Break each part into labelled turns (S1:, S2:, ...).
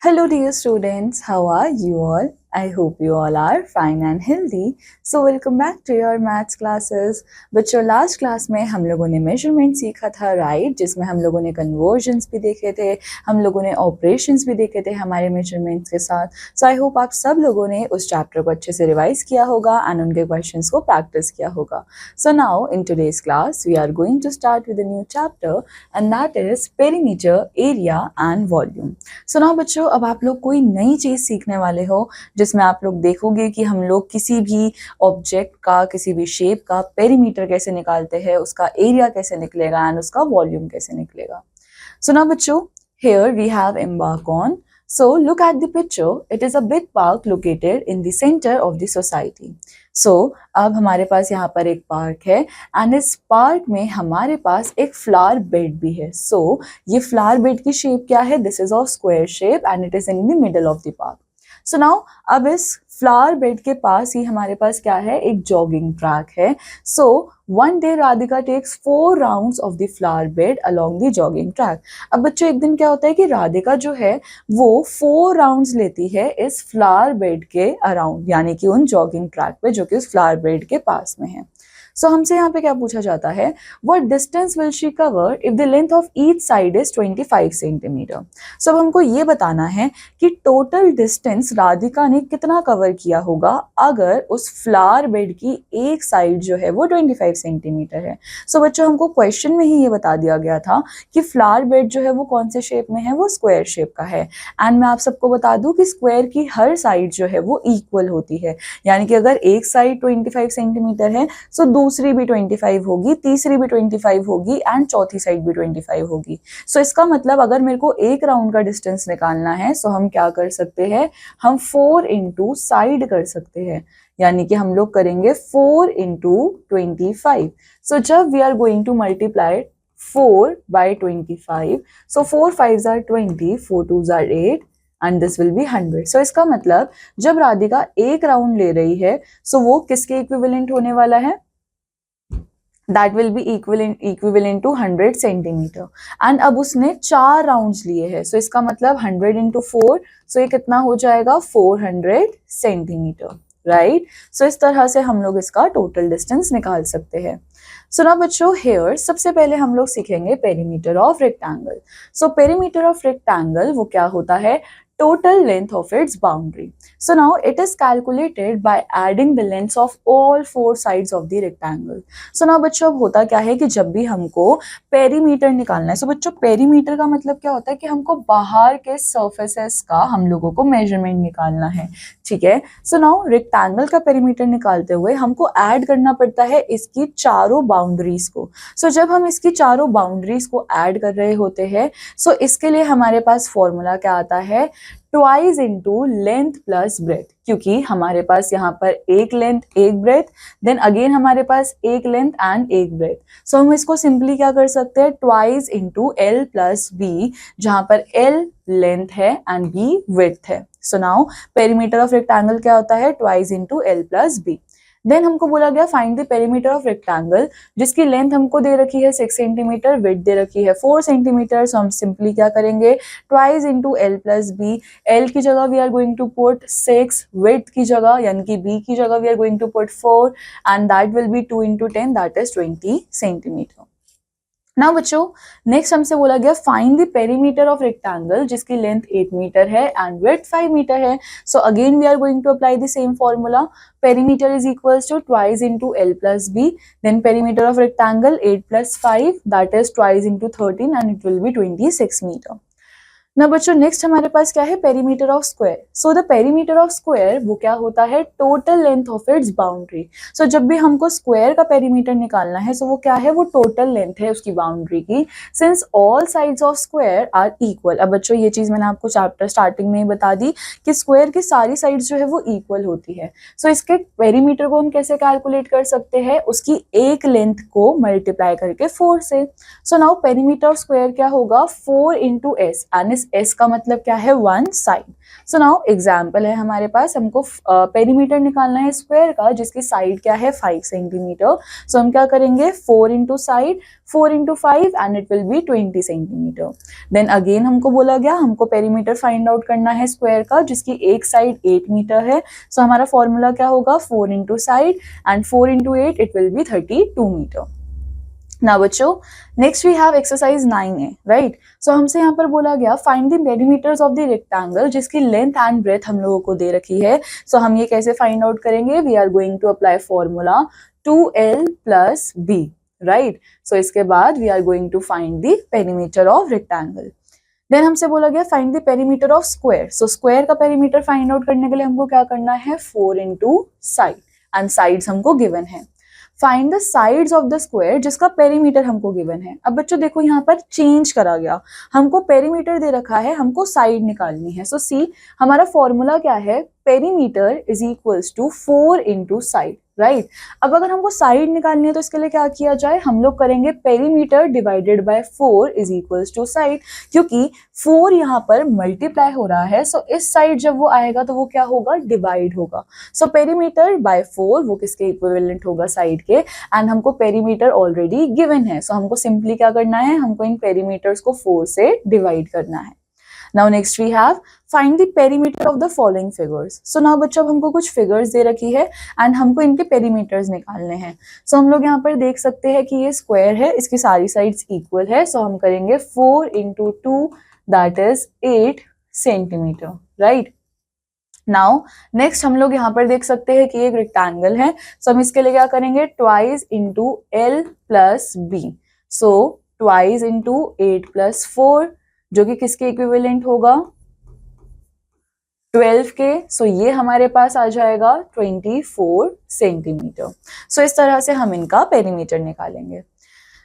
S1: Hello dear students, how are you all? I hope you all are fine and healthy. So welcome back to your maths classes. बच्चों last class में हम लोगों ने measurement सीखा था right, जिसमें हम लोगों ने कन्वर्जन्स भी देखे थे, हम लोगों ने ऑपरेशंस भी देखे थे हमारे मेजरमेंट्स के साथ. सो आई होप आप सब लोगों ने उस चैप्टर को अच्छे से रिवाइज किया होगा एंड उनके क्वेश्चंस को प्रैक्टिस किया होगा. So now in today's class we are going to start with a new chapter and that is perimeter, area and volume. So now बच्चों, अब आप लोग कोई नई चीज सीखने वाले हो जिसमें आप लोग देखोगे कि हम लोग किसी भी ऑब्जेक्ट का, किसी भी शेप का पेरीमीटर कैसे निकालते हैं, उसका एरिया कैसे निकलेगा एंड उसका वॉल्यूम कैसे निकलेगा. सो नाउ बच्चों, here we have embark on. So look at the picture. It is a big park located in the center of the society. So अब हमारे पास यहाँ पर एक पार्क है एंड इस पार्क में हमारे पास एक फ्लावर बेड भी है. So ये फ्लावर बेड की शेप क्या है? This is of square shape and it is in the middle of the park. So now अब इस फ्लावर बेड के पास ही हमारे पास क्या है? एक जॉगिंग ट्रैक है. So one day Radhika takes 4 rounds of the flower bed along the jogging track. अब बच्चों एक दिन क्या होता है कि राधिका जो है वो 4 राउंड्स लेती है इस फ्लावर बेड के अराउंड, यानी कि उन जॉगिंग ट्रैक पे जो कि उस फ्लावर बेड के पास में है. सो हमसे यहाँ पे क्या पूछा जाता है? What distance will she cover if the length of each side is 25 centimetre. So अब हमको ये बताना है कि टोटल डिस्टेंस राधिका ने कितना कवर किया होगा अगर उस फ्लावर बेड की एक साइड जो है वो 25 सेंटीमीटर है. सो बच्चों हमको क्वेश्चन में ही ये बता दिया गया था कि फ्लावर बेड जो है वो कौन से शेप में है? वो स्क्वायर शेप का है. एंड मैं आप सबको बता दूं कि स्क्वायर की हर साइड जो है वो इक्वल होती है, यानी कि अगर एक साइड 25 सेंटीमीटर है सो दूसरी भी 25 होगी, तीसरी भी 25 होगी एंड चौथी साइड भी 25 होगी. सो इसका मतलब अगर मेरे को एक राउंड का डिस्टेंस निकालना है सो हम क्या कर सकते हैं? हम 4 इंटू साइड कर सकते हैं, यानी कि हम लोग करेंगे 4 इंटू 25. सो जब we are going to multiply 4 by 25, so 4 5s are 20, 4 2s are 8 and this will be 100. So इसका मतलब जब राधिका एक राउंड ले रही है सो वो किसके इक्विवेलेंट होने वाला है? That will be equivalent to 100 centimetre. And अब उसने 4 राउंड्स लिए हैं सो इसका मतलब 100 इंटू 4, सो ये कितना हो जाएगा? 400 सेंटीमीटर, राइट. सो इस तरह से हम लोग इसका टोटल डिस्टेंस निकाल सकते हैं. सो ना बच्चों, हेयर सबसे पहले हम लोग सीखेंगे perimeter of rectangle. So perimeter of rectangle वो क्या होता है? Total length of its boundary. So now it is calculated by adding the lengths of all 4 sides of the rectangle. So now बच्चों अब होता क्या है कि जब भी हमको पेरीमीटर निकालना है, so बच्चों पेरीमीटर का मतलब क्या होता है कि हमको बाहर के सर्फेसेस का हम लोगों को मेजरमेंट निकालना है, ठीक है. सो नाउ रेक्टेंगल का पेरीमीटर निकालते हुए हमको ऐड करना पड़ता है इसकी चारों बाउंड्रीज को. सो जब हम इसकी चारों बाउंड्रीज को ऐड कर रहे होते हैं सो इसके लिए हमारे पास फॉर्मूला क्या आता है? Twice into length plus breadth, क्योंकि हमारे पास यहाँ पर एक लेंथ एक ब्रेथ, देन अगेन हमारे पास एक लेंथ एंड एक ब्रेथ. सो हम इसको सिंपली क्या कर सकते हैं? Twice into L plus B, जहां पर एल लेंथ है एंड बी विड्थ है. So now perimeter of rectangle क्या होता है? Twice into L plus B. Then हमको बोला गया find the perimeter of rectangle, जिसकी लेंथ हमको दे रखी है 6 सेंटीमीटर, विड्थ दे रखी है 4 सेंटीमीटर. सो हम सिंपली क्या करेंगे? Twice into L plus B. L की जगह we are going to put 6, width की जगह यानी कि बी की जगह we are going to put 4 and that will be 2 into 10, that is 20 centimetre. ना बच्चों नेक्स्ट हमसे बोला गया find the perimeter of rectangle, जिसकी लेंथ 8 मीटर है एंड विड्थ 5 मीटर है. So again we are going to apply the same formula. Perimeter is equals to twice into L plus B, then perimeter of rectangle 8 plus 5 that is twice into 13 and it will be 26 metre. ना बच्चों next हमारे पास क्या है? Perimeter of square. So the perimeter of square वो क्या होता है? Total length of its boundary. So जब भी हमको स्क्वायर का पेरीमीटर निकालना है सो वो क्या है? वो टोटल लेंथ है उसकी बाउंड्री की, since all sides of square are equal. अब बच्चों ये चीज मैंने आपको चैप्टर स्टार्टिंग में ही बता दी कि स्क्वायर की सारी साइड्स जो है वो इक्वल होती है. सो इसके पेरीमीटर को हम कैसे कैलकुलेट कर सकते हैं? उसकी एक लेंथ को मल्टीप्लाई करके 4 से. सो नाउ पेरीमीटर ऑफ स्क्वायर क्या होगा? 4 इंटू एस, एंड इस S का मतलब क्या है, one side. So now example है हमारे पास, हमको पेरीमीटर निकालना है स्क्वायर का जिसकी साइड क्या है 5 सेंटीमीटर। सो हम क्या करेंगे 4 into side, 4 into 5 and it will be 20 centimetre. Then again हमको बोला गया हमको पेरीमीटर फाइंड आउट करना है स्क्वायर का जिसकी एक साइड 8 मीटर है। सो हमारा फॉर्मूला क्या होगा 4 into side and 4 into 8 it will be 32 metre. ना बच्चों next we have exercise 9A, right. So हमसे यहाँ पर बोला गया find the perimeters of the rectangle जिसकी लेंथ एंड ब्रेथ हम लोगों को दे रखी है। सो हम ये कैसे फाइंड आउट करेंगे, we are going to apply formula 2L plus B, right. So इसके बाद we are going to find the perimeter of rectangle. Then हमसे बोला गया find the perimeter of square. So square का पेरीमीटर फाइंड आउट करने के लिए हमको क्या करना है 4 इंटू साइड एंड साइड्स हमको गिवन है। Find the sides of the square जिसका पेरीमीटर हमको गिवन है। अब बच्चों देखो यहाँ पर चेंज करा गया, हमको पेरीमीटर दे रखा है, हमको साइड निकालनी है। सो सी हमारा फॉर्मूला क्या है, perimeter is equals to 4 into side, right. अब अगर हमको साइड निकालनी है तो इसके लिए क्या किया जाए, हम लोग करेंगे perimeter divided by 4 is equals to side, क्योंकि 4 यहाँ पर मल्टीप्लाई हो रहा है। सो इस साइड जब वो आएगा तो वो क्या होगा, डिवाइड होगा। सो पेरीमीटर बाय 4 वो किसके इक्विवेलेंट होगा, साइड के। एंड हमको पेरीमीटर ऑलरेडी गिवन है, सो हमको सिंपली क्या करना है, हमको इन पेरीमीटर्स को 4 से डिवाइड करना है। Now next we have find the perimeter of the following figures. So now बच्चों हमको कुछ figures दे रखी है and हमको इनके perimeters निकालने हैं। So हम लोग यहाँ पर देख सकते हैं कि ये square है, इसकी सारी sides equal है। So हम करेंगे 4 into 2 that is 8 centimetre, right? Now next हम लोग यहाँ पर देख सकते हैं कि एक rectangle है। So हम इसके लिए क्या करेंगे twice into L plus B. So twice into 8 plus 4 जो कि किसके इक्विवेलेंट होगा 12 के। सो ये हमारे पास आ जाएगा 24 सेंटीमीटर। सो इस तरह से हम इनका पेरीमीटर निकालेंगे।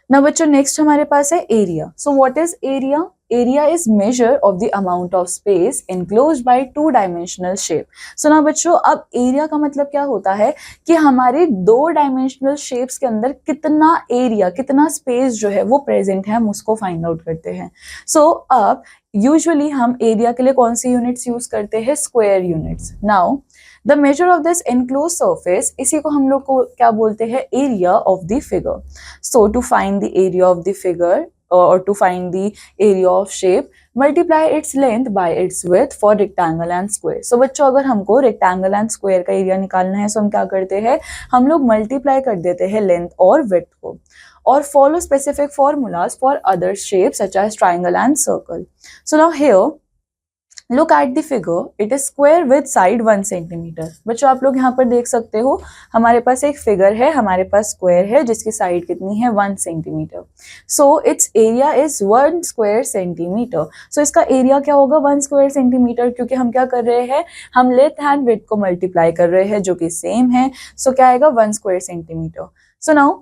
S1: ना बच्चों नेक्स्ट हमारे पास है area. So what is area, area is measure of the amount of space enclosed by 2 dimensional shape. So ना बच्चों अब एरिया का मतलब क्या होता है कि हमारे 2 डायमेंशनल शेप्स के अंदर कितना एरिया, कितना स्पेस जो है वो प्रेजेंट है, हम उसको फाइंड आउट करते हैं। सो अब यूजुअली हम एरिया के लिए कौन सी यूनिट्स यूज करते हैं, square units. Now the measure of this enclose surface, इसी को हम लोग को क्या बोलते हैं, area of the figure. So to find the area of the figure or to find the area of shape, multiply its length by its width for rectangle and square. So बच्चों अगर हमको rectangle and square का area निकालना है, so हम क्या करते हैं, हम लोग मल्टीप्लाई कर देते हैं लेंथ और विड्थ को, और follow specific formulas for other shapes such as triangle and circle. So now here look at the figure, it is square with side 1 centimetre. बच्चों आप लोग यहाँ पर देख सकते हो हमारे पास एक फिगर है, हमारे पास स्क्वायर है जिसकी साइड कितनी है 1 centimetre. So it's area is 1 square centimetre. So इसका एरिया क्या होगा 1 स्क्वायर सेंटीमीटर, क्योंकि हम क्या कर रहे हैं, हम लेंथ एंड विड्थ को मल्टीप्लाई कर रहे हैं जो कि सेम है। सो क्या आएगा 1 square centimetre. So now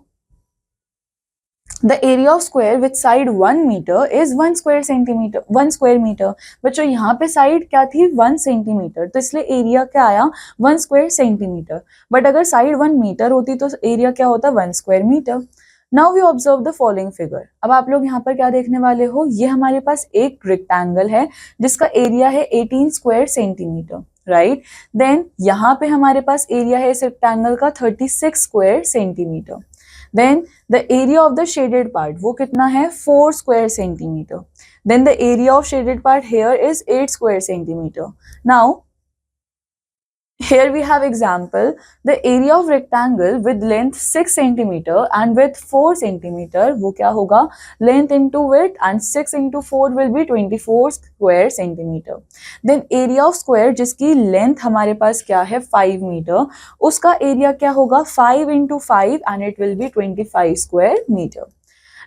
S1: the area of square with side 1 meter is 1 square meter। बच्चों यहाँ पे साइड क्या थी 1 सेंटीमीटर, तो इसलिए एरिया क्या आया 1 स्क्वायर सेंटीमीटर। बट अगर साइड 1 मीटर होती तो एरिया क्या होता 1 square metre. Now we observe the following figure. अब आप लोग यहाँ पर क्या देखने वाले हो, ये हमारे पास एक रेक्टेंगल है जिसका एरिया है 18 स्क्वायर सेंटीमीटर, राइट। देन यहाँ पे हमारे पास एरिया है इस रेक्टेंगल का 36 square centimetre. Then the area of the shaded part वो कितना है 4 square centimeter. Then the area of shaded part here is 8 square centimeter. Now here we have example, the area of rectangle with length 6 centimeter and width 4 centimeter वो क्या होगा, length into width and 6 into 4 will be 24 square centimeter. Then area of square जिसकी length हमारे पास क्या है 5 metre, उसका area क्या होगा 5 into 5 and it will be 25 square meter.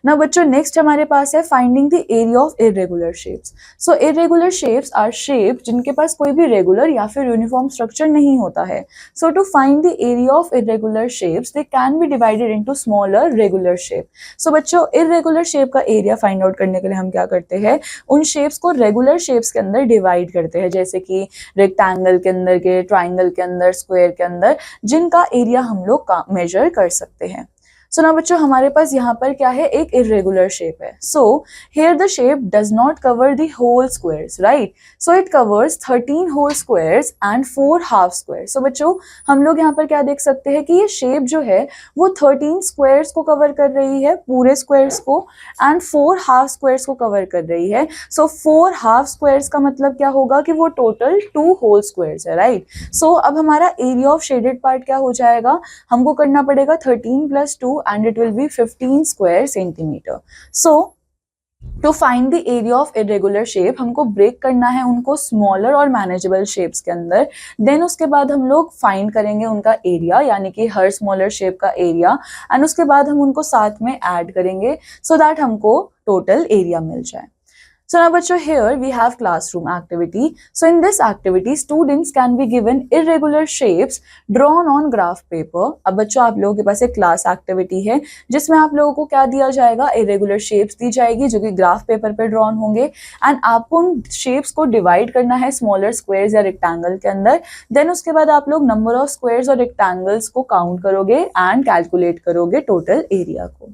S1: ना बच्चों नेक्स्ट हमारे पास है finding the area of irregular shapes. So irregular shapes are shape जिनके पास कोई भी रेगुलर या फिर यूनिफॉर्म स्ट्रक्चर नहीं होता है। So to find the area of irregular shapes they can be divided into smaller regular shape. So बच्चों इरेगुलर शेप का एरिया फाइंड आउट करने के लिए हम क्या करते हैं, उन शेप्स को रेगुलर शेप्स के अंदर डिवाइड करते हैं, जैसे कि रेक्टेंगल के अंदर के, ट्राइंगल के अंदर, स्क्वायर के अंदर, जिनका एरिया हम लोग मेजर कर सकते हैं। सो ना बच्चों हमारे पास यहाँ पर क्या है, एक इरेगुलर शेप है. So here the shape does not cover the whole squares, right. So it covers 13 whole squares and 4 half squares. So बच्चों हम लोग यहाँ पर क्या देख सकते हैं कि ये शेप जो है वो 13 स्क्वायर्स को कवर कर रही है, पूरे स्क्वायर्स को, एंड 4 हाफ स्क्वायर्स को कवर कर रही है. सो 4 हाफ स्क्वायर्स का मतलब क्या होगा कि वो टोटल 2 होल स्क्वायर्स है, राइट. सो अब हमारा एरिया ऑफ शेडेड पार्ट क्या हो जाएगा, हमको करना पड़ेगा 13 + 2 and it will be 15 square centimeter. So to find the area of irregular shape हमको ब्रेक करना है उनको स्मॉलर और मैनेजेबल शेप्स के अंदर. देन उसके बाद हम लोग फाइंड करेंगे उनका एरिया, यानी कि हर स्मॉलर शेप का एरिया, एंड उसके बाद हम उनको साथ में ऐड करेंगे सो दैट हमको टोटल एरिया मिल जाए. So now बच्चों here we have classroom activity. So in this activity students can be given irregular shapes drawn on graph paper. अब बच्चों आप लोगों के पास एक क्लास एक्टिविटी है जिसमें आप लोगों को क्या दिया जाएगा, irregular shapes दी जाएगी जो कि ग्राफ पेपर पे ड्रॉन होंगे, एंड आपको उन शेप्स को डिवाइड करना है स्मॉलर स्क्वायर्स या रेक्टेंगल के अंदर. देन उसके बाद आप लोग नंबर ऑफ स्क्वायर्स और रेक्टेंगल्स को काउंट करोगे एंड कैलकुलेट करोगे टोटल एरिया को.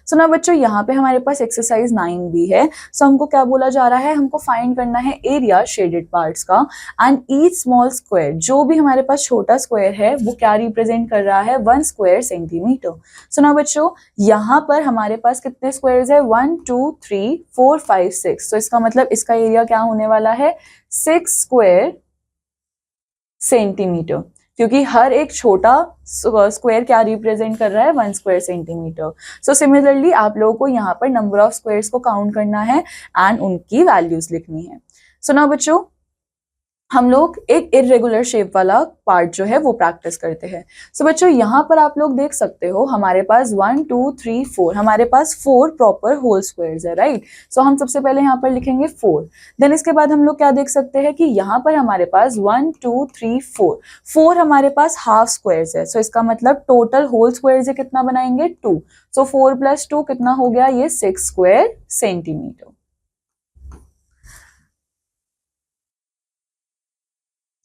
S1: सो ना बच्चों यहाँ पे हमारे पास एक्सरसाइज 9 भी है. सो हमको क्या बोला जा रहा है, हमको फाइंड करना है एरिया शेडेड पार्ट्स का, एंड ईच स्मॉल स्क्वायर, जो भी हमारे पास छोटा स्क्वायर है वो क्या रिप्रेजेंट कर रहा है, 1 स्क्वायर सेंटीमीटर. सो ना बच्चों यहाँ पर हमारे पास कितने स्क्वायर्स है, 1 2 3 4 5 6. तो इसका मतलब इसका एरिया क्या होने वाला है, 6 स्क्वायर सेंटीमीटर, क्योंकि हर एक छोटा स्क्वायर क्या रिप्रेजेंट कर रहा है, 1 स्क्वायर सेंटीमीटर. सो सिमिलरली आप लोगों को यहाँ पर नंबर ऑफ स्क्वायर्स को काउंट करना है एंड उनकी वैल्यूज लिखनी है. सो नाउ बच्चों हम लोग एक इरेगुलर शेप वाला पार्ट जो है वो प्रैक्टिस करते हैं. सो बच्चों यहाँ पर आप लोग देख सकते हो हमारे पास 1 2 3 4, हमारे पास 4 प्रॉपर होल स्क्वायर्स है, राइट. सो हम सबसे पहले यहाँ पर लिखेंगे 4. देन इसके बाद हम लोग क्या देख सकते हैं कि यहाँ पर हमारे पास 1 2 3 4 हमारे पास हाफ स्क्वायर्स है. सो इसका मतलब टोटल होल स्क्वायर्स है कितना बनाएंगे, 2. सो 4 + 2 कितना हो गया, ये 6 स्क्वायर सेंटीमीटर.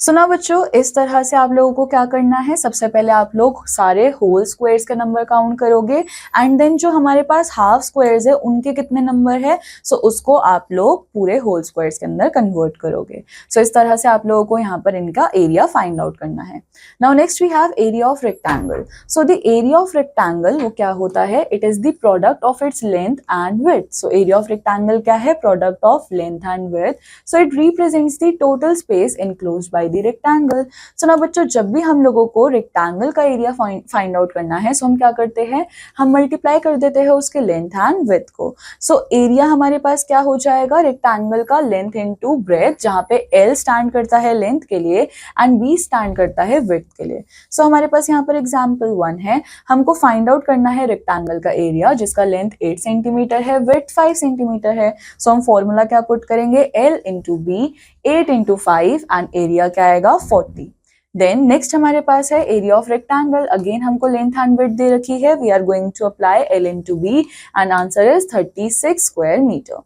S1: सुना बच्चों, इस तरह से आप लोगों को क्या करना है, सबसे पहले आप लोग सारे होल स्क्वायर्स का नंबर काउंट करोगे, एंड देन जो हमारे पास हाफ स्क्वायर्स है उनके कितने नंबर है, सो उसको आप लोग पूरे होल स्क्वायर्स के अंदर कन्वर्ट करोगे. सो इस तरह से आप लोगों को यहाँ पर इनका एरिया फाइंड आउट करना है. Now next we have area of rectangle. So the area of rectangle वो क्या होता है, it is the product of its length and width. So area of rectangle क्या है, product of length and width. So it represents the total space enclosed by rectangle. So ना बच्चों जब भी हम लोगों को रेक्टेंगल का एरिया फाइंड आउट करना है, सो हम क्या करते हैं, हम मल्टीप्लाई कर देते हैं उसके लेंथ एंड विड्थ को. सो एरिया हमारे पास क्या हो जाएगा, रेक्टेंगल का लेंथ इनटू ब्रेथ, जहाँ पे L स्टैंड करता है लेंथ के लिए एंड B स्टैंड करता है विड्थ के लिए. सो हमारे पास यहाँ पर एग्जाम्पल 1 है, हमको फाइंड आउट करना है रेक्टेंगल का एरिया जिसका लेंथ 8 सेंटीमीटर है, विड्थ 5 सेंटीमीटर है. सो हम फॉर्मूला क्या पुट करेंगे, L into B, 8 into 5 and area क्या आएगा, 40. देन नेक्स्ट हमारे पास है एरिया ऑफ रेक्टेंगल. अगेन हमको लेंथ एंड विड्थ दे रखी है, we are going to apply L into B and answer is 36 square metre.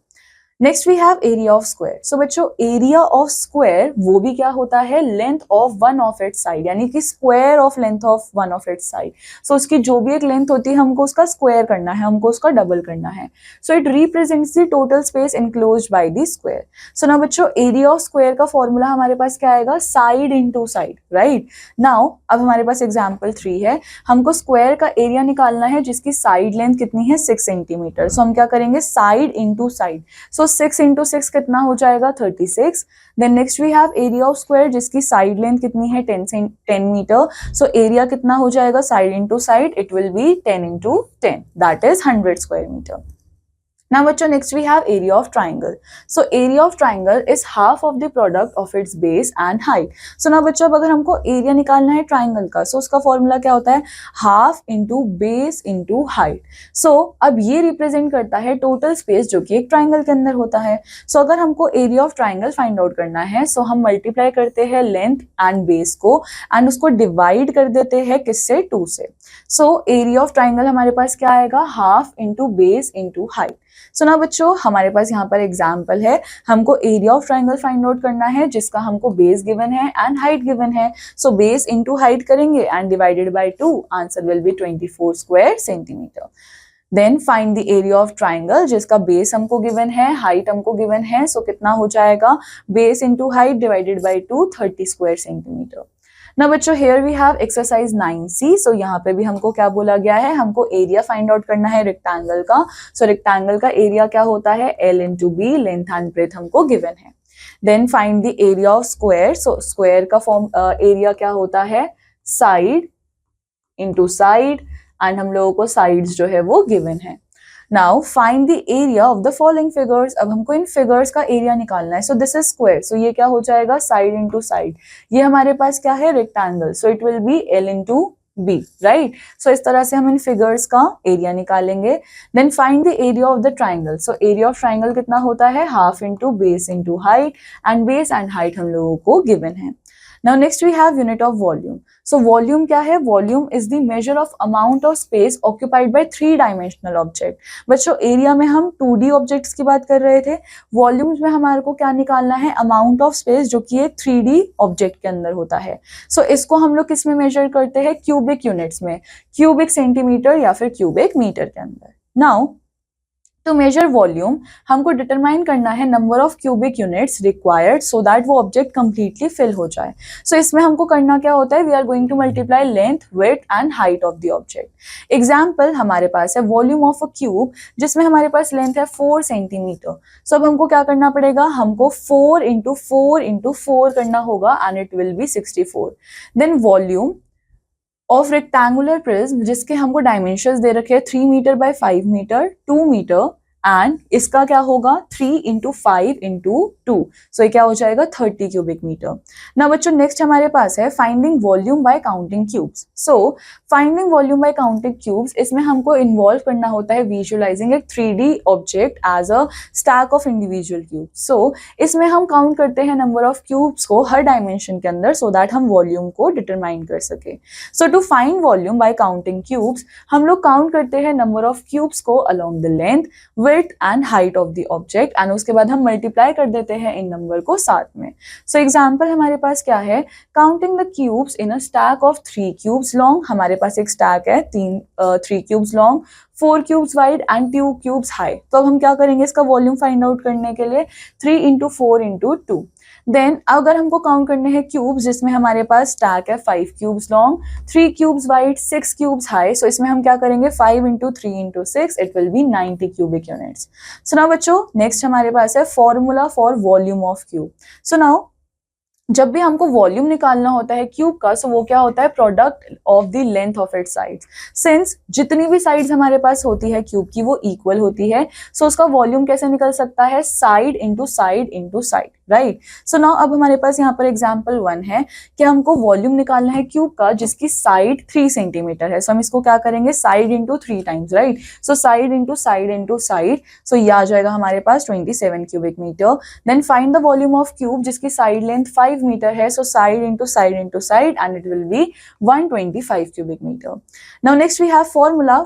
S1: Next we have area of square. So बच्चों एरिया ऑफ स्क्वायर वो भी क्या होता है, length of one of its side, यानी कि square of length of one of its side. So उसकी जो भी एक लेंथ होती है हमको उसका स्क्वायर करना है, हमको उसका डबल करना है. So it represents the total space enclosed by the square. So ना बच्चों एरिया ऑफ स्क्वायर का फॉर्मूला हमारे पास क्या आएगा, side into side, right. Now अब हमारे पास एग्जाम्पल 3 है, हमको स्क्वायर का एरिया निकालना है जिसकी साइड लेंथ कितनी है, 6 सेंटीमीटर. सो हम क्या करेंगे, side into side. So 6 into 6 कितना हो जाएगा, 36. Then next we have area of square जिसकी साइड लेंथ कितनी है, 10 मीटर. सो एरिया कितना हो जाएगा, side into side, it will be 10 into 10, that is 100 square metre. Now बच्चों next we have area of triangle. So area of triangle is half of the product of its base and height. So now बच्चों अब अगर हमको area निकालना है triangle का, so उसका formula क्या होता है, half into base into height. So अब ये रिप्रेजेंट करता है टोटल स्पेस जो कि एक ट्राइंगल के अंदर होता है. So अगर हमको area of triangle find out करना है, so हम मल्टीप्लाई करते हैं लेंथ एंड बेस को एंड उसको डिवाइड कर देते हैं किससे, 2 से. So area of triangle हमारे पास क्या आएगा, half into base into height. सो ना बच्चों हमारे पास यहाँ पर एग्जाम्पल है, हमको area of triangle find out करना है जिसका हमको बेस गिवन है एंड हाइट गिवन है। सो बेस इंटू हाइट करेंगे and divided by 2, answer will be 24 square centimetre. Then find the area of triangle जिसका बेस हमको गिवन है, हाइट हमको गिवन है। सो कितना हो जाएगा, base into height divided by 2, 30 square centimetre. ना बच्चों here we have exercise 9C। सो यहाँ पे भी हमको क्या बोला गया है, हमको एरिया फाइंड आउट करना है रेक्टेंगल का। सो रेक्टेंगल का एरिया क्या होता है, L into B, length and breadth हमको गिवन है। Then find the area of square. So square का फॉर्म एरिया क्या होता है, साइड इंटू साइड, एंड हम लोगों को साइड्स जो है वो गिवन है। Now find the area of the following figures. अब हमको इन फिगर्स का एरिया निकालना है। सो दिस इज स्क्वायर, सो ये क्या हो जाएगा, साइड इंटू साइड। ये हमारे पास क्या है, rectangle, so it will be L into B, right. So इस तरह से हम इन फिगर्स का एरिया निकालेंगे। Then find the area of the triangle. So area of triangle कितना होता है, half into base into height, and base and height हम लोगों को गिवन है। Now next we have unit of volume. So volume क्या है, volume is the measure of amount of space occupied by 3-dimensional object. बच्चों area में हम 2D objects की बात कर रहे थे, वॉल्यूम्स में हमारे को क्या निकालना है, अमाउंट ऑफ स्पेस जो कि एक 3D ऑब्जेक्ट के अंदर होता है। सो इसको हम लोग किस में मेजर करते हैं, क्यूबिक यूनिट्स में, क्यूबिक सेंटीमीटर या फिर क्यूबिक मीटर के अंदर। नाउ टू मेजर वॉल्यूम हमको डिटरमाइन करना है number of cubic units required so that वो ऑब्जेक्ट कंप्लीटली फिल हो जाए। सो इसमें हमको करना क्या होता है, we are going to multiply length, width and height of the object. Example हमारे पास है वॉल्यूम ऑफ अ क्यूब जिसमें हमारे पास लेंथ है 4 सेंटीमीटर। सो अब हमको क्या करना पड़ेगा, हमको 4 इंटू 4 इंटू 4 करना होगा and it will be 64। Then volume of rectangular prism जिसके हमको डायमेंशंस दे रखे हैं 3 metre by 5 metre, 2 metre, and इसका क्या होगा 3 इंटू 5 इंटू 2, सो ये क्या हो जाएगा 30 क्यूबिक मीटर। ना बच्चों नेक्स्ट हमारे पास है finding volume by counting cubes. So finding volume by counting cubes, इसमें हमको इन्वॉल्व करना होता है विजुअलाइजिंग एक 3D object as a stack of individual cube. So इसमें हम काउंट करते हैं नंबर ऑफ क्यूब्स को हर डायमेंशन के अंदर सो दैट हम वॉल्यूम को डिटरमाइन कर सके। So to find volume by counting cubes हम लोग काउंट करते हैं नंबर ऑफ क्यूब्स को along the length, width and height of the object and उसके बाद हम मल्टीप्लाई कर देते हैं इन नंबर को साथ में। सो एग्जाम्पल हमारे पास क्या है, counting the cubes in a stack of 3 cubes long. हमारे पास एक स्टैक है 3 cubes long, 4 cubes wide and 2 cubes high. तो अब हम क्या करेंगे, इसका वॉल्यूम फाइंड आउट करने के लिए 3 इंटू 4 इंटू 2। देन अगर हमको काउंट करने हैं क्यूब्स जिसमें हमारे पास स्टैक है 5 cubes long, 3 cubes wide, 6 cubes high. So इसमें हम क्या करेंगे 5 into 3 into 6, it will be 90 cubic units. So now बच्चों नेक्स्ट हमारे पास है formula for volume of cube. So now जब भी हमको वॉल्यूम निकालना होता है क्यूब का, सो वो क्या होता है, product of the length of it's sides. Since जितनी भी साइड्स हमारे पास होती है क्यूब की वो इक्वल होती है, सो उसका वॉल्यूम कैसे निकल सकता है, side into side into side, right. So now अब हमारे पास यहाँ पर एग्जाम्पल 1 है कि हमको वॉल्यूम निकालना है क्यूब का जिसकी साइड 3 सेंटीमीटर है। सो हम इसको क्या करेंगे, side into 3 times, right. So side into side into side, so ये आ जाएगा हमारे पास 27 cubic metre. Then find the volume of cube जिसकी साइड लेंथ 5 मीटर है। So side into side into side and it will be 125 cubic metre. Now next we have formula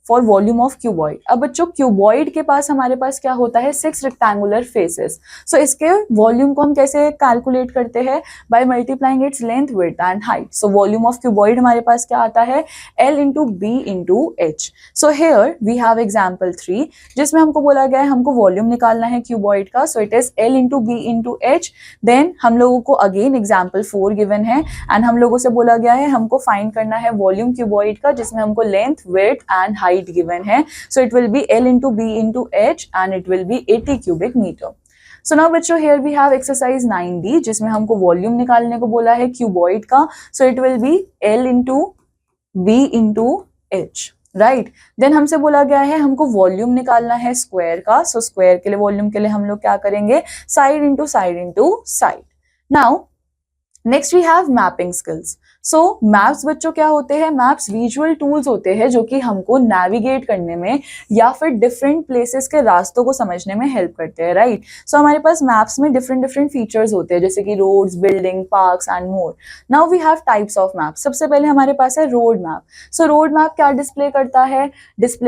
S1: for volume of cuboid. अब बच्चों cuboid के पास हमारे पास क्या होता है, 6 रेक्टेंगुलर फेसेस। सो इसके वॉल्यूम को हम कैसे कैलकुलेट करते हैं, by multiplying its length, width and height. So volume of cuboid हमारे पास क्या आता है, L into B into H. So here we have example 3 जिसमें हमको बोला गया है हमको वॉल्यूम निकालना है क्यूबॉइड का। So it is L into B into H. Then हम लोगों को अगेन एग्जाम्पल 4 गिवन है एंड हम लोगों से बोला गया है हमको फाइंड करना है वॉल्यूम क्यूबॉइड का जिसमें हमको length, width and height given है। So it will be L into B into H and it will be 80 cubic meter. So now बच्चों here we have exercise 9D जिसमें हमको वॉल्यूम निकालने को बोला है क्यूबॉइड का। So it will be L into B into H, right. Then हमसे बोला गया है हमको वॉल्यूम निकालना है स्क्वायर का। सो स्क्वायर के लिए, वॉल्यूम के लिए हम लोग क्या करेंगे, side into side into side. Now next we have mapping skills. So maps बच्चों क्या होते हैं, मैप्स विजुअल टूल्स होते हैं जो कि हमको नेविगेट करने में या फिर डिफरेंट प्लेसेस के रास्तों को समझने में हेल्प करते हैं, राइट। सो हमारे पास मैप्स में डिफरेंट डिफरेंट फीचर्स होते हैं जैसे कि roads, building, parks and more. Now we have types of map. सबसे पहले हमारे पास है road map. So road map क्या डिस्प्ले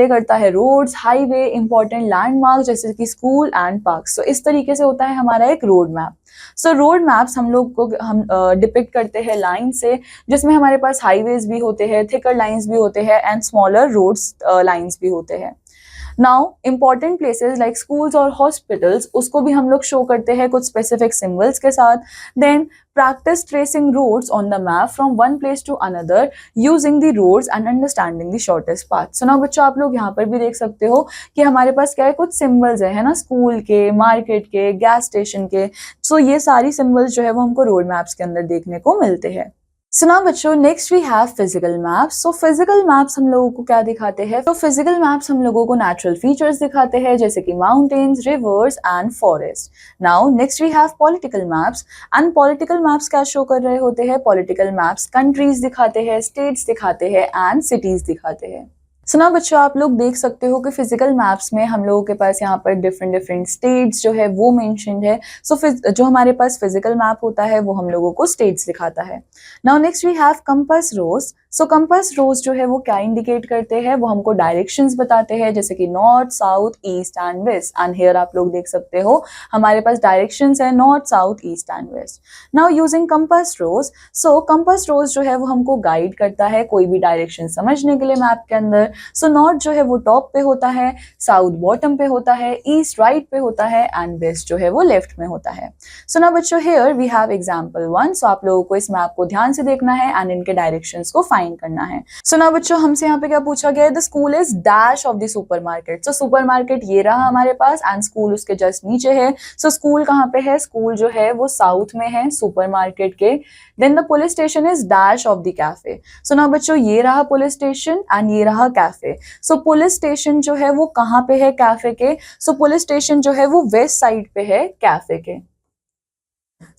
S1: करता है रोड्स, हाईवे, इंपॉर्टेंट लैंडमार्क जैसे कि स्कूल एंड पार्क। सो इस तरीके से होता है हमारा एक road map. So road maps हम लोग को हम डिपिक्ट करते हैं लाइन से, जिसमें हमारे पास हाईवेज भी होते हैं, थिकर लाइंस भी होते हैं एंड स्मॉलर रोड्स लाइंस भी होते हैं। Now important places like schools और हॉस्पिटल्स, उसको भी हम लोग शो करते हैं कुछ स्पेसिफिक सिंबल्स के साथ। Then practice tracing roads on the map from one place to another using the roads and understanding the shortest path। So now बच्चों आप लोग यहाँ पर भी देख सकते हो कि हमारे पास क्या है, कुछ सिंबल्स है ना, स्कूल के, मार्केट के, गैस स्टेशन के। सो ये सारी सिंबल्स जो है वो हमको रोड मैप्स के अंदर देखने को मिलते हैं। सो नाउ बच्चों next we have physical maps. So physical maps हम लोगों को क्या दिखाते हैं, तो फिजिकल मैप्स हम लोगों को नेचुरल फीचर्स दिखाते हैं जैसे कि mountains, rivers and forest. Now next we have political maps and political maps क्या शो कर रहे होते हैं, पॉलिटिकल मैप्स कंट्रीज दिखाते हैं, स्टेट्स दिखाते हैं एंड सिटीज दिखाते हैं। सो ना बच्चों आप लोग देख सकते हो कि फिजिकल मैप्स में हम लोगों के पास यहाँ पर डिफरेंट डिफरेंट स्टेट्स जो है वो मेंशन्ड है। सो जो हमारे पास फिजिकल मैप होता है वो हम लोगों को स्टेट्स दिखाता है। Now next we have compass rose. So compass rose जो है वो क्या इंडिकेट करते हैं, वो हमको डायरेक्शंस बताते हैं जैसे कि north, south, east and west. And here आप लोग देख सकते हो हमारे पास डायरेक्शंस है north, south, east and west. Now using compass rose, so compass rose जो है वो हमको गाइड करता है कोई भी डायरेक्शन समझने के लिए मैप के अंदर। सो नॉर्थ जो है वो टॉप पे होता है, साउथ बॉटम पे होता है, ईस्ट राइट पे होता है एंड वेस्ट जो है वो लेफ्ट में होता है। सो ना बच्चों हियर वी हैव एग्जांपल 1। सो आप लोगों को इस मैप को ध्यान से देखना है एंड इनके डायरेक्शंस को फाइंड करना है। सो ना बच्चों हमसे यहाँ पे क्या पूछा गया है, the school is dash of the supermarket. So supermarket ये रहा हमारे पास एंड स्कूल उसके जस्ट नीचे है। सो स्कूल कहाँ पे है, स्कूल जो है वो साउथ में है सुपरमार्केट के। Then the police station is dash of the cafe. So ना बच्चों ये रहा पुलिस स्टेशन एंड ये रहा कैफे। सो पुलिस स्टेशन जो है वो कहाँ पे है, कैफे के। सो पुलिस स्टेशन जो है वो वेस्ट साइड पे है कैफे के।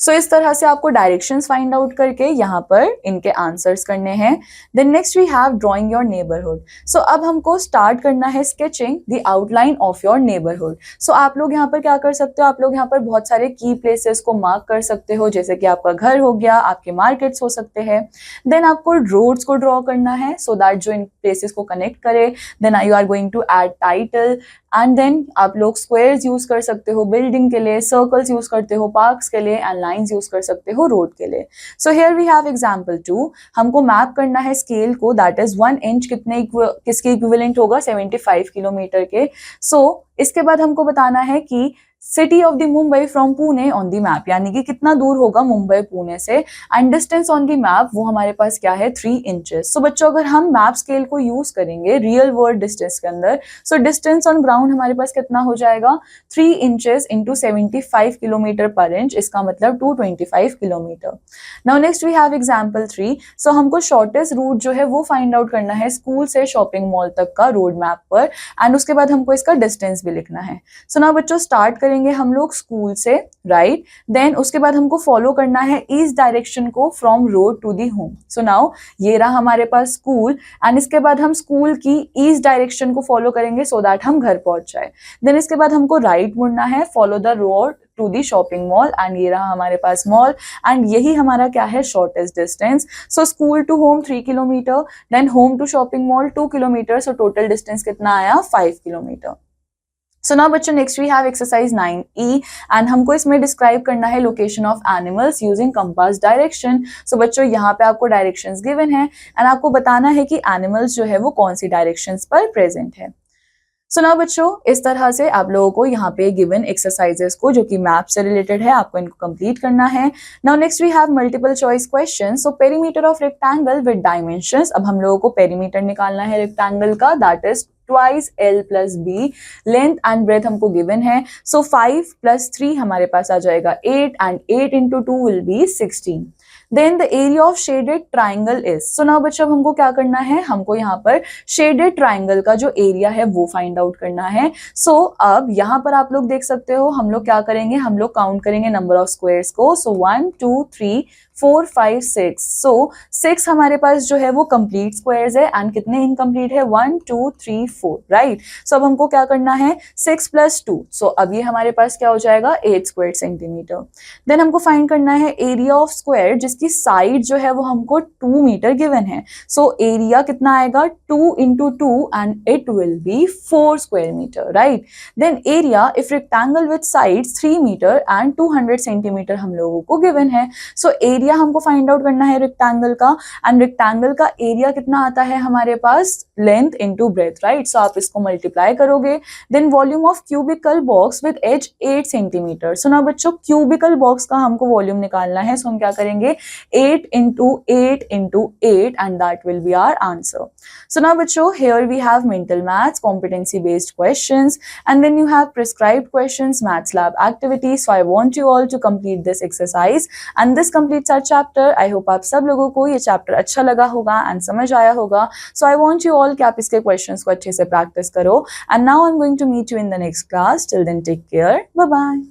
S1: सो इस तरह से आपको डायरेक्शंस फाइंड आउट करके यहाँ पर इनके आंसर्स करने हैं। Then next we have drawing your neighbourhood. सो अब हमको स्टार्ट करना है sketching the outline of your neighbourhood. So आप लोग यहाँ पर क्या कर सकते हो, आप लोग यहाँ पर बहुत सारे की प्लेसेस को मार्क कर सकते हो जैसे कि आपका घर हो गया, आपके मार्केट्स हो सकते हैं। देन आपको रोड्स को ड्रॉ करना है सो दैट जो इन प्लेसेस को कनेक्ट करे। Then you are going to add title and then आप लोग स्क्वायर्स यूज कर सकते हो बिल्डिंग के लिए, सर्कल्स यूज करते हो पार्क्स के लिए एंड लाइंस यूज कर सकते हो रोड के लिए। So here we have example 2। हमको मैप करना है स्केल को, दैट इज 1 इंच किसके इक्विवेलेंट होगा, 75 किलोमीटर के। सो इसके बाद हमको बताना है कि city of the Mumbai from Pune on the map, यानी कि कितना दूर होगा मुंबई पुणे से। And distance on the map वो हमारे पास क्या है, 3 इंचेस। सो बच्चों अगर हम मैप स्केल को यूज करेंगे रियल वर्ल्ड डिस्टेंस के अंदर, सो डिस्टेंस ऑन ग्राउंड हमारे पास कितना हो जाएगा, 3 inches into 75 kilometre per inch, इसका मतलब 225 kilometre. Now next we have example 3। So हमको शॉर्टेस्ट रूट जो है वो फाइंड आउट करना है स्कूल से शॉपिंग मॉल तक का रोड मैप पर एंड उसके बाद हमको इसका डिस्टेंस भी लिखना है। सो नाउ बच्चों स्टार्ट करेंगे हम लोग स्कूल से, राइट। देन उसके बाद हमको फॉलो करना है ईस्ट डायरेक्शन को from road to the home. So now ये रहा हमारे पास स्कूल एंड इसके बाद हम स्कूल की ईस्ट डायरेक्शन को फॉलो करेंगे सो दैट हम घर पहुंच जाए। देन इसके बाद हमको राइट मुड़ना है, follow the road to the shopping mall and ये रहा हमारे पास मॉल एंड यही हमारा क्या है, shortest distance. So school to home 3 kilometre, then home to shopping mall 2 kilometre. So total distance कितना आया, 5 किलोमीटर। सो नाउ बच्चों next we have exercise 9E and हमको इसमें डिस्क्राइब करना है location of animals using compass direction. So बच्चों यहाँ पे आपको डायरेक्शंस गिवन है एंड आपको बताना है कि एनिमल्स जो है वो कौन सी डायरेक्शंस पर प्रेजेंट है। सो नाउ बच्चों इस तरह से आप लोगों को यहाँ पे गिवन एक्सरसाइजेस को जो कि मैप से रिलेटेड है आपको इनको कंप्लीट करना है। Now next we have multiple choice question. So perimeter of rectangle with dimensions. अब हम लोगों को पेरीमीटर निकालना है रेक्टेंगल का, that is twice L plus B। Length and breadth हमको गिवन है। सो 5 + 3 हमारे पास आ जाएगा 8 and 8 × 2 will be 16। Then the area of shaded triangle is. So now बच्चों अब हमको क्या करना है, हमको यहाँ पर शेडेड ट्राइंगल का जो एरिया है वो फाइंड आउट करना है। सो अब यहाँ पर आप लोग देख सकते हो हम लोग क्या करेंगे, हम लोग काउंट करेंगे नंबर ऑफ स्क्वायर्स को। सो 1 2 3 4 5 6, सो 6 हमारे पास जो है वो कंप्लीट स्क्वायर्स है एंड कितने इनकम्प्लीट है 1 2 3 4, राइट। सो अब हमको क्या करना है 6 + 2, सो अब ये हमारे पास क्या हो जाएगा 8 स्क्वायर सेंटीमीटर। देन हमको फाइंड करना है एरिया ऑफ स्क्वायर जिसकी साइड जो है वो हमको 2 मीटर गिवन है। सो एरिया कितना आएगा 2 × 2 and it will be 4 square metre, right. Then area if rectangle with sides 3 metre and 200 centimetre हम लोगों को गिवन है। सो एरिया हमको फाइंड आउट करना है रेक्टेंगल का, एंड रेक्टेंगल का एरिया कितना आता है हमारे पास length into breadth, right. So आप इसको मल्टीप्लाई करोगे। Then volume of cubical box with edge 8 centimetre. So ना बच्चों क्यूबिकल बॉक्स का हमको वॉल्यूम निकालना है, सो हम क्या करेंगे 8 × 8 × 8 and that will be our answer. So now बच्चों here we have mental maths competency based questions and then you have prescribed questions maths lab activities. So I want you all to complete this exercise and this completes our chapter. I hope आप सब लोगों को ये chapter अच्छा लगा होगा and समझ आया होगा. So I want you all कि आप इसके questions को अच्छे से practice करो and now I'm going to meet you in the next class. Till then take care. Bye bye.